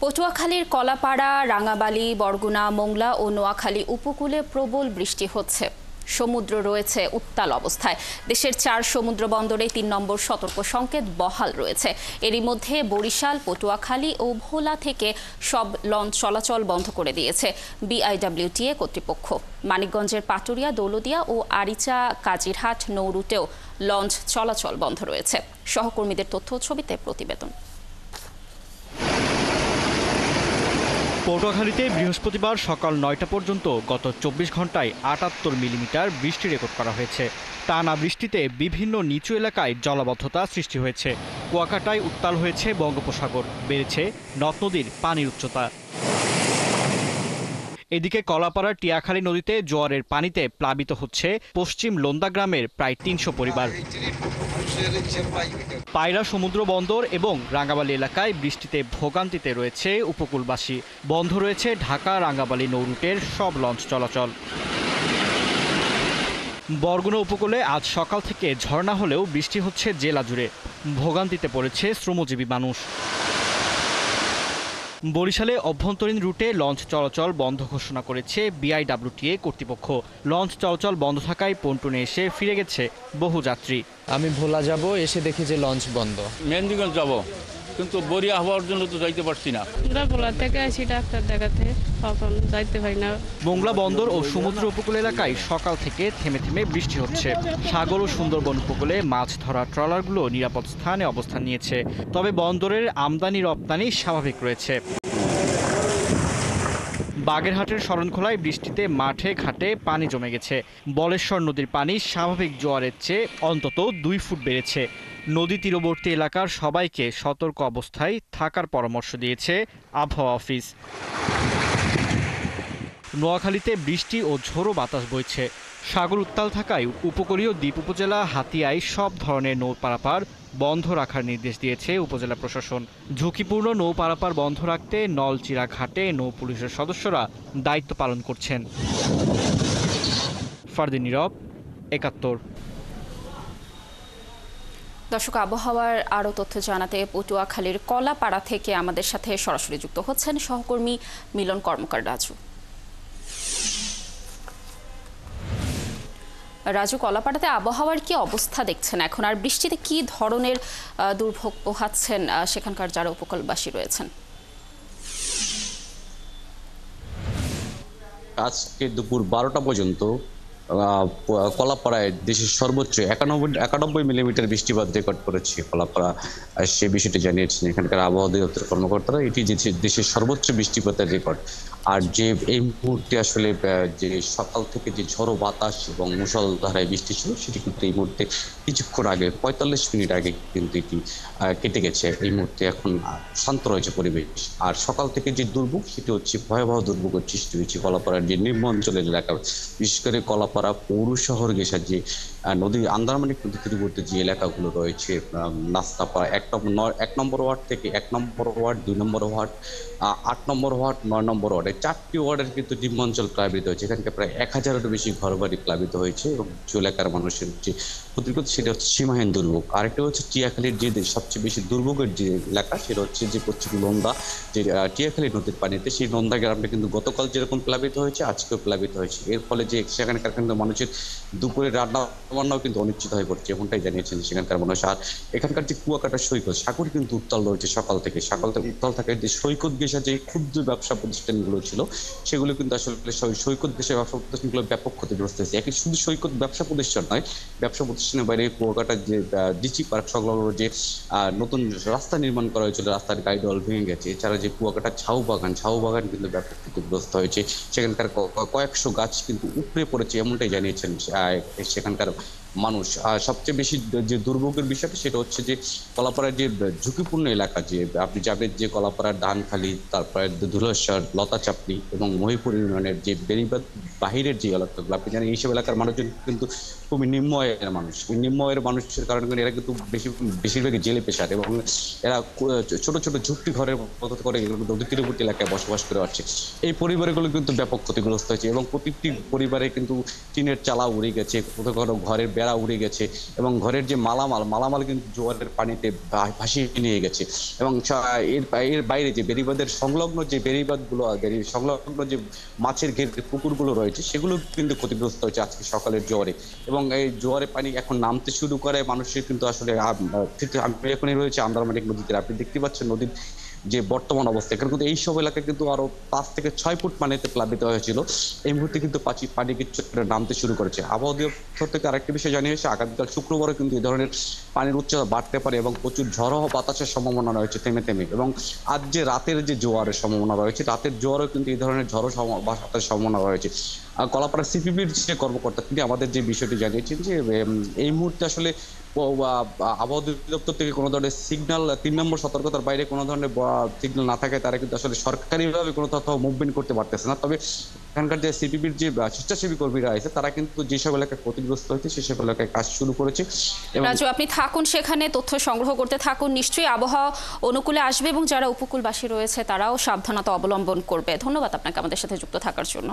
পটুয়াখালীর কলাপাড়া, রাঙাবালী, বরগুনা, মোংলা ও নোয়াখালী উপকূলে প্রবল বৃষ্টি হচ্ছে। সমুদ্র রয়েছে উত্তাল অবস্থায়। দেশের 4 সমুদ্র বন্দরে 3 নম্বর সতর্ক সংকেত বহাল রয়েছে। এরই মধ্যে বরিশাল, পটুয়াখালী ও ভোলা থেকে সব লঞ্চ চলাচল বন্ধ করে দিয়েছে বিআইডব্লিউটিএ কর্তৃপক্ষ। মানিকগঞ্জের পাটুরিয়া, দৌলদিয়া ও আরিচা কাজিরহাট নৌ রুটেও লঞ্চ চলাচল বন্ধ রয়েছে। সহকর্মীদের তথ্য ছবিতে প্রতিবেদন। পটুয়াখালীতে বৃহস্পতিবার সকাল 9টা পর্যন্ত গত 24 ঘন্টায় 78 মিলিমিটার বৃষ্টি রেকর্ড করা হয়েছে। টানা বৃষ্টিতে বিভিন্ন নিচু এলাকায় জলাবদ্ধতা সৃষ্টি হয়েছে। কুয়াকাটায় উত্তাল হয়েছে বঙ্গোপসাগর, বেড়েছে নদ নদীর পানির উচ্চতা। এদিকে কলাপাড়ার টিয়াখালী নদীতে জোয়ারের পানিতে প্লাবিত হচ্ছে পশ্চিম লোন্দা গ্রামের প্রায় 300 পরিবার। পায়রা সমুদ্র বন্দর এবং রাঙ্গাবালী এলাকায় বৃষ্টিতে ভোগান্তিতে রয়েছে উপকূলবাসী। বন্ধ রয়েছে ঢাকা রাঙ্গাবালী নৌ রুটের সব লঞ্চ চলাচল। বরগুনা উপকূলে আজ সকাল থেকে ঝর্ণা হলেও বৃষ্টি হচ্ছে জেলা জুড়ে। ভোগান্তিতে পড়েছে শ্রমজীবী মানুষ। বরিশালে অভ্যন্তরীণ রুটে লঞ্চ চলাচল বন্ধ ঘোষণা করেছে বিআইডব্লিউটিএ কর্তৃপক্ষ। লঞ্চ চলাচল বন্ধ থাকায় পন্টুনে এসে ফিরে গেছে বহু যাত্রী। আমি ভোলা যাব, এসে দেখি যে লঞ্চ বন্ধ। মেহেন্দিগঞ্জ যাব, কিন্তু বরিয়া হওয়ার জন্য তো যাইতে পারছি না। ভোলা থেকে আসি ডাক্তার দেখাতে, তখন যাইতে পারি না। মোংলা বন্দর ও সমুদ্র উপকূল এলাকায় সকাল থেকে থেমে থেমে বৃষ্টি হচ্ছে। সাগর ও সুন্দরবন উপকূলে মাছ ধরা ট্রলারগুলো নিরাপদ স্থানে অবস্থান নিয়েছে। তবে বন্দরের আমদানি রপ্তানি স্বাভাবিক রয়েছে। বাগেরহাটের শরণখোলায় বৃষ্টিতে মাঠে ঘাটে পানি জমে গেছে। বলেশ্বর নদীর পানি স্বাভাবিক জোয়ারের চেয়ে অন্তত 2 ফুট বেড়েছে। নদী তীরবর্তী এলাকার সবাইকে সতর্ক অবস্থায় থাকার পরামর্শ দিয়েছে আবহাওয়া অফিস। নোয়াখালীতে বৃষ্টি ও ঝোড়ো বাতাস বইছে। সাগর উত্তাল থাকায় উপকূলীয় দ্বীপ উপজেলা হাতিয়ায় সব ধরনের নৌ পারাপার বন্ধ রাখার নির্দেশ দিয়েছে উপজেলা প্রশাসন। ঝুঁকিপূর্ণ নৌ পারাপার বন্ধ রাখতে নলচিরা ঘাটে নৌ পুলিশের সদস্যরা দায়িত্ব পালন করছেন। ফারদিন নীরব, ৭১। দর্শক, আবহাওয়ার আরও তথ্য জানাতে পটুয়াখালীর কলাপাড়া থেকে আমাদের সাথে সরাসরি যুক্ত হচ্ছেন সহকর্মী মিলন কর্মকার রাজু। রাজু, কলাপাড়াতে আবহাওয়ার কি অবস্থা দেখছেন এখন, আর বৃষ্টিতে কি ধরনের দুর্ভোগ পোহাচ্ছেন সেখানকার যারা উপকূলবাসী রয়েছেন? আজকে দুপুর 12টা পর্যন্ত কলাপাড়ায় দেশের সর্বোচ্চ 91 মিলিমিটার বৃষ্টিপাত রেকর্ড করেছে কলাপাড়া। সে বিষয়টি জানিয়েছেন এখানকার আবহাওয়া অধিদপ্তর কর্মকর্তারা। এটি দেশের সর্বোচ্চ বৃষ্টিপাতের রেকর্ড। আর যে এই মুহূর্তে আসলে যে সকাল থেকে যে ঝড়ো বাতাস এবং মুষলধারায় বৃষ্টি ছিল, সেটি কিন্তু এই মুহূর্তে কিছুক্ষণ আগে 45 মিনিট আগে কিন্তু এটি কেটে গেছে। এই মুহূর্তে এখন শান্ত রয়েছে পরিবেশ। আর সকাল থেকে যে দুর্ভোগ, সেটি হচ্ছে ভয়াবহ দুর্ভোগের সৃষ্টি হয়েছে কলাপাড়ার যে নিম্ন অঞ্চলের এলাকা, বিশেষ করে কলাপাড়া পৌর শহর ঘেঁষা যে নদী আন্দারমানিক নদী তীরবর্তী যে এলাকাগুলো রয়েছে, নাস্তাপাড়া 1 নম্বর ওয়ার্ড থেকে 1 নম্বর ওয়ার্ড, 2 নম্বর ওয়ার্ড, 8 নম্বর ওয়ার্ড, 9 নম্বর ওয়ার্ড, 4টি ওয়ার্ডের কিন্তু নিম্নাঞ্চল প্লাবিত হয়েছে। এখানকে প্রায় 1000-এরও বেশি ঘরবাড়ি প্লাবিত হয়েছে এবং যে এলাকার মানুষের যে ক্ষতিগ্রস্ত, সেটা হচ্ছে সীমাহীন দুর্ভোগ। আরেকটা হচ্ছে টিয়াখালীর যে সবচেয়ে বেশি দুর্ভোগের যে এলাকা, সেটা হচ্ছে যে পশ্চিম লোন্দা, যে টিয়াখালী নদীর পানিতে সেই লোন্দা গ্রামটা কিন্তু গতকাল যেরকম প্লাবিত হয়েছে, আজকেও প্লাবিত হয়েছে। এর ফলে যে সেখানকার কিন্তু মানুষের দুপুরের রান্না বান্নাও কিন্তু অনিশ্চিত হয়ে পড়ছে, এমনটাই জানিয়েছেন সেখানকার মানুষ। আর এখানকার যে কুয়াকাটা সৈকত, সাগর কিন্তু উত্তাল রয়েছে সকাল থেকে উত্তাল থাকায় যে সৈকত ঘেঁষা যে ক্ষুদ্র ব্যবসা প্রতিষ্ঠানগুলো ছিল, সেগুলো কিন্তু আসলে সৈকত ঘেঁষা ব্যবসা প্রতিষ্ঠানগুলো ব্যাপক ক্ষতিগ্রস্ত হয়েছে। একই শুধু সৈকত ব্যবসা প্রতিষ্ঠান নয়, ব্যবসা প্রতিষ্ঠানের বাইরে কুয়াকাটার যে ডিচি পার্ক সংলগ্ন যে নতুন রাস্তা নির্মাণ করা হয়েছিল, রাস্তার গাইডওয়াল ভেঙে গেছে। এছাড়া যে কুয়াকাটার ঝাউ বাগান কিন্তু ব্যাপক ক্ষতিগ্রস্ত হয়েছে। সেখানকার কয়েকশো গাছ কিন্তু উপড়ে পড়েছে, এমনটাই জানিয়েছেন সেখানকার মানুষ। সবচেয়ে বেশি যে দুর্ভোগের বিষয়টা, সেটা হচ্ছে যে কলাপাড়ার যে ঝুঁকিপূর্ণ এলাকা, যে আপনি যাবেন যে কলাপাড়ার ধানখালী, তারপরে ধুলেশ্বর, লতাচাপড়ি এবং মহিপুর ইউনিয়নের যে বেড়িবাঁধ বাহিরের যে এলাকাগুলো, আপনি জানেন এইসব এলাকার মানুষজন কিন্তু খুবই নিম্ন আয়ের মানুষ। এই নিম্ন আয়ের মানুষের কারণে এরা কিন্তু বেশিরভাগই জেলে পেশার, এবং এরা ছোট ছোট ঝুপড়ি ঘরের মতো করে নদী তীরবর্তী এলাকায় বসবাস করে আসছে। এই পরিবারগুলো কিন্তু ব্যাপক ক্ষতিগ্রস্ত হয়েছে, এবং প্রতিটি পরিবারে কিন্তু টিনের চালা উড়ে গেছে, কোথাও কোথাও ঘরের বেড়া উড়ে গেছে, এবং ঘরের যে মালামাল কিন্তু জোয়ারের পানিতে ভাসিয়ে নিয়ে গেছে। এবং এর বাইরে যে বেড়িবাঁধের সংলগ্ন যে বেড়িবাঁধগুলো, সংলগ্ন যে মাছের ঘের পুকুরগুলো রয়েছে, সেগুলো কিন্তু ক্ষতিগ্রস্ত হয়েছে আজকে সকালের জোয়ারে। এবং এই জোয়ারে পানি এখন নামতে শুরু করে, মানুষের কিন্তু আসলে আমি এখনই রয়েছে আন্দারমানিক নদীতে। আপনি দেখতে পাচ্ছেন নদীর যে বর্তমান অবস্থা, এখানে কিন্তু এইসব এলাকায় কিন্তু আরো 5 থেকে 6 ফুট পানিতে প্লাবিত হয়েছিল। এই মুহূর্তে কিন্তু পানি কিছু নামতে শুরু করেছে। আবহাওয়া দপ্তর থেকে আরেকটি বিষয় জানিয়েছে, আগামীকাল শুক্রবারে কিন্তু এই ধরনের পানির উচ্চতা বাড়তে পারে, এবং প্রচুর ঝড়ো বাতাসের সম্ভাবনা রয়েছে থেমে থেমে। এবং আজ যে রাতের যে জোয়ারের সম্ভাবনা রয়েছে, রাতের জোয়ারও কিন্তু এই ধরনের ঝড়ো বাতাসের সম্ভাবনা রয়েছে। কলাপাড়া সিপিবির যে কর্মকর্তা তিনি আমাদের যে বিষয়টি জানিয়েছেন যে এই মুহূর্তে আসলে আবহাওয়া দপ্তর থেকে কোনো ধরনের সিগন্যাল, 3 নম্বর সতর্কতার বাইরে কোনো ধরনের সিগন্যাল না থাকায় তারা কিন্তু আসলে সরকারিভাবে কোনো তথ্য মুভমেন্ট করতে পারতেছে না। তবে এখানকার যে সিপিবির যে স্বেচ্ছাসেবী কর্মীরা আছে, তারা কিন্তু যেসব এলাকায় ক্ষতিগ্রস্ত হয়েছে সেসব এলাকায় কাজ শুরু করেছে। রাজু, আপনি থাকুন সেখানে, তথ্য সংগ্রহ করতে থাকুন। নিশ্চয়ই আবহাওয়া অনুকূলে আসবে এবং যারা উপকূলবাসী রয়েছে তারাও সাবধানতা অবলম্বন করবে। ধন্যবাদ আপনাকে আমাদের সাথে যুক্ত থাকার জন্য।